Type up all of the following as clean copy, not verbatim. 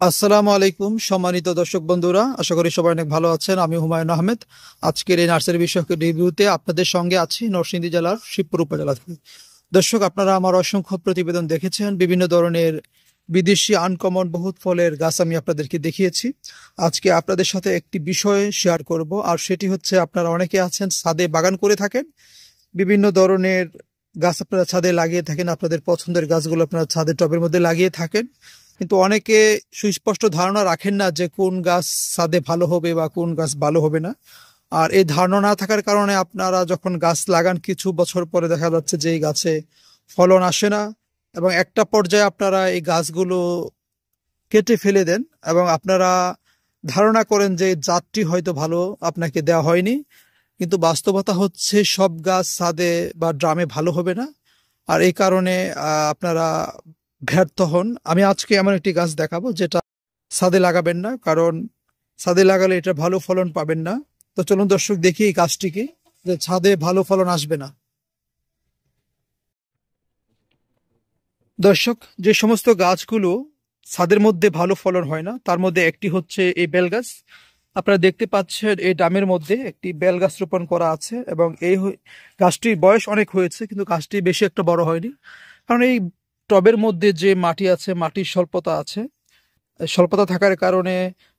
আসসালামু আলাইকুম সম্মানিত দর্শক বন্ধুরা, আশা করি সবাই অনেক ভালো আছেন। আমি হুমায়ুন আহমেদ। আজকের এই নার্সারি বিষয়ক রিভিউতে আপনাদের সঙ্গে আছি নরসিংদী জেলার শিবপুর উপজেলা থেকে। দর্শক, আপনারা আমার অসংখ্য প্রতিবেদন দেখেছেন, বিভিন্ন ধরনের বিদেশি আনকমন বহুত ফলের গাছ আমি আপনাদেরকে দেখিয়েছি। আজকে আপনাদের সাথে একটি বিষয় শেয়ার করব, আর সেটি হচ্ছে আপনারা অনেকে আছেন ছাদে বাগান করে থাকেন, বিভিন্ন ধরনের গাছ আপনারা ছাদে লাগিয়ে থাকেন, আপনাদের পছন্দের গাছগুলো আপনারা ছাদের টবের মধ্যে লাগিয়ে থাকেন, কিন্তু অনেকে সুস্পষ্ট ধারণা রাখেন না যে কোন গাছ ছাদে ভালো হবে বা কোন গাছ ভালো হবে না। আর এই ধারণা না থাকার কারণে আপনারা যখন গাছ লাগান কিছু বছর পরে দেখা যাচ্ছে যে এই গাছে ফলন আসে না, এবং একটা পর্যায়ে আপনারা এই গাছগুলো কেটে ফেলে দেন এবং আপনারা ধারণা করেন যে জাতটি হয়তো ভালো আপনাকে দেওয়া হয়নি, কিন্তু বাস্তবতা হচ্ছে সব গাছ ছাদে বা ড্রামে ভালো হবে না। আর এই কারণে আপনারা ব্যর্থ হন। আমি আজকে এমন একটি গাছ দেখাবো যেটা ছাদে লাগাবেন না, কারণ ছাদে লাগালে এটা ভালো ফলন পাবেন না। তো চলুন দর্শক দেখি এই গাছটিকে, যে ছাদে ভালো ফলন আসবে না। দর্শক, যে সমস্ত গাছগুলো ছাদের মধ্যে ভালো ফলন হয় না তার মধ্যে একটি হচ্ছে এই বেল গাছ। আপনারা দেখতে পাচ্ছেন এই ড্রামের মধ্যে একটি বেল গাছ রোপণ করা আছে, এবং এই গাছটির বয়স অনেক হয়েছে কিন্তু গাছটি বেশি একটা বড় হয়নি, কারণ এই টবের মধ্যে যে মাটি আছে মাটির স্বল্পতা আছে। স্বল্পতা থাকার কারণে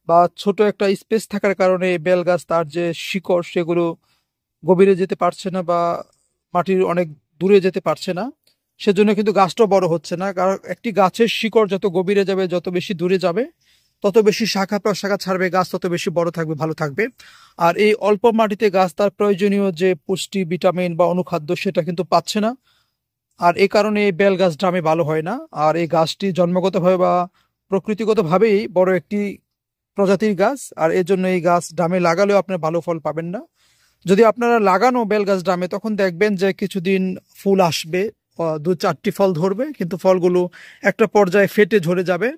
বা ছোট একটা স্পেস থাকার কারণে এই বেল গাছ তার যে শিকড় সেগুলো গভীরে যেতে পারছে না বা মাটির অনেক দূরে যেতে পারছে না। সেজন্য কিন্তু গাছটাও বড় হচ্ছে না, কারণ একটি গাছের শিকড় যত গভীরে যাবে, যত বেশি দূরে যাবে, তত বেশি শাখা প্রশাখা ছাড়বে, গাছ তত বেশি বড় থাকবে, ভালো থাকবে। আর এই অল্প মাটিতে গাছ তার প্রয়োজনীয় যে পুষ্টি, ভিটামিন বা অনুখাদ্য সেটা কিন্তু পাচ্ছে না। আর এই কারণে এই বেল গাছ ড্রামে ভালো হয় না। আর এই গাছটি জন্মগতভাবে বা প্রকৃতিগতভাবেই বড় একটি প্রজাতির গাছ, আর এর জন্য এই গাছ ড্রামে লাগালেও আপনি ভালো ফল পাবেন না। যদি আপনারা লাগানো বেল গাছ ড্রামে, তখন দেখবেন যে কিছুদিন ফুল আসবে, দু চারটি ফল ধরবে, কিন্তু ফলগুলো একটা পর্যায়ে ফেটে ঝরে যাবে।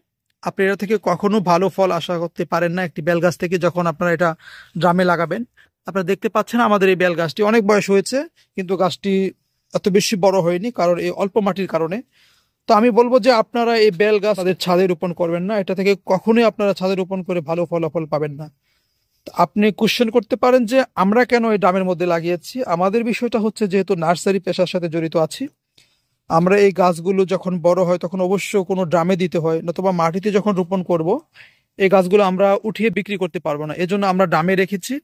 আপনি এটা থেকে কখনো ভালো ফল আশা করতে পারেন না একটি বেল গাছ থেকে, যখন আপনারা এটা ড্রামে লাগাবেন। আপনারা দেখতে পাচ্ছেন আমাদের এই বেল গাছটি অনেক বয়স হয়েছে, কিন্তু গাছটি এত বেশি বড় হয়নি, কারণ এই অল্প মাটির কারণে। তো আমি বলবো যে আপনারা এই বেল গাছ তাদের ছাদে রোপণ করবেন না, এটা থেকে কখনোই আপনারা ছাদে রোপণ করে ভালো ফলাফল পাবেন না। আপনি কোশ্চেন করতে পারেন যে আমরা কেন এই ড্রামের মধ্যে লাগিয়েছি। আমাদের বিষয়টা হচ্ছে, যেহেতু নার্সারি পেশার সাথে জড়িত আছি, আমরা এই গাছগুলো যখন বড় হয় তখন অবশ্য কোনো ড্রামে দিতে হয়, নতুবা মাটিতে যখন রোপণ করব এই গাছগুলো আমরা উঠিয়ে বিক্রি করতে পারবো না, এজন্য আমরা ড্রামে রেখেছি।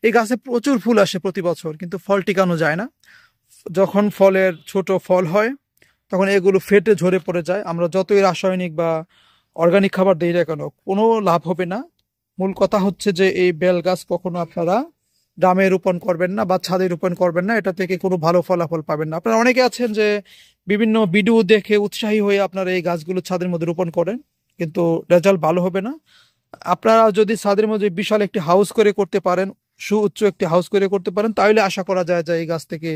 এই গাছে প্রচুর ফুল আসে প্রতি বছর, কিন্তু ফল টিকানো যায় না। যখন ফলের ছোট ফল হয় তখন এগুলো ফেটে ঝরে পড়ে যায়। আমরা যতই রাসায়নিক বা অর্গানিক খাবার দিই না কেন, কোনো লাভ হবে না। মূল কথা হচ্ছে যে এই বেল গাছ কখনো আপনারা ড্রামে রোপণ করবেন না বা ছাদে রোপণ করবেন না, এটা থেকে কোনো ভালো ফলাফল পাবেন না। আপনারা অনেকে আছেন যে বিভিন্ন ভিডিও দেখে উৎসাহী হয়ে আপনারা এই গাছগুলো ছাদের মধ্যে রোপণ করেন, কিন্তু রেজাল্ট ভালো হবে না। আপনারা যদি ছাদের মধ্যে বিশাল একটি হাউস করে করতে পারেন, সুউচ্চ একটি হাউস করে করতে পারেন, তাহলে আশা করা যায় যে এই গাছ থেকে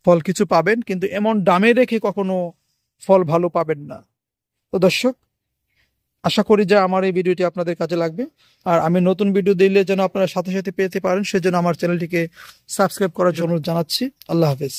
ফল কিছু পাবেন, কিন্তু এমন দামে রেখে কখনো ফল ভালো পাবেন না। তো দর্শক, আশা করি যে আমার এই ভিডিওটি আপনাদের কাজে লাগবে, আর আমি নতুন ভিডিও দিলে যেন আপনারা সাথে সাথে পেতে পারেন সেজন্য আমার চ্যানেলটিকে সাবস্ক্রাইব করার জন্য জানাচ্ছি। আল্লাহ হাফেজ।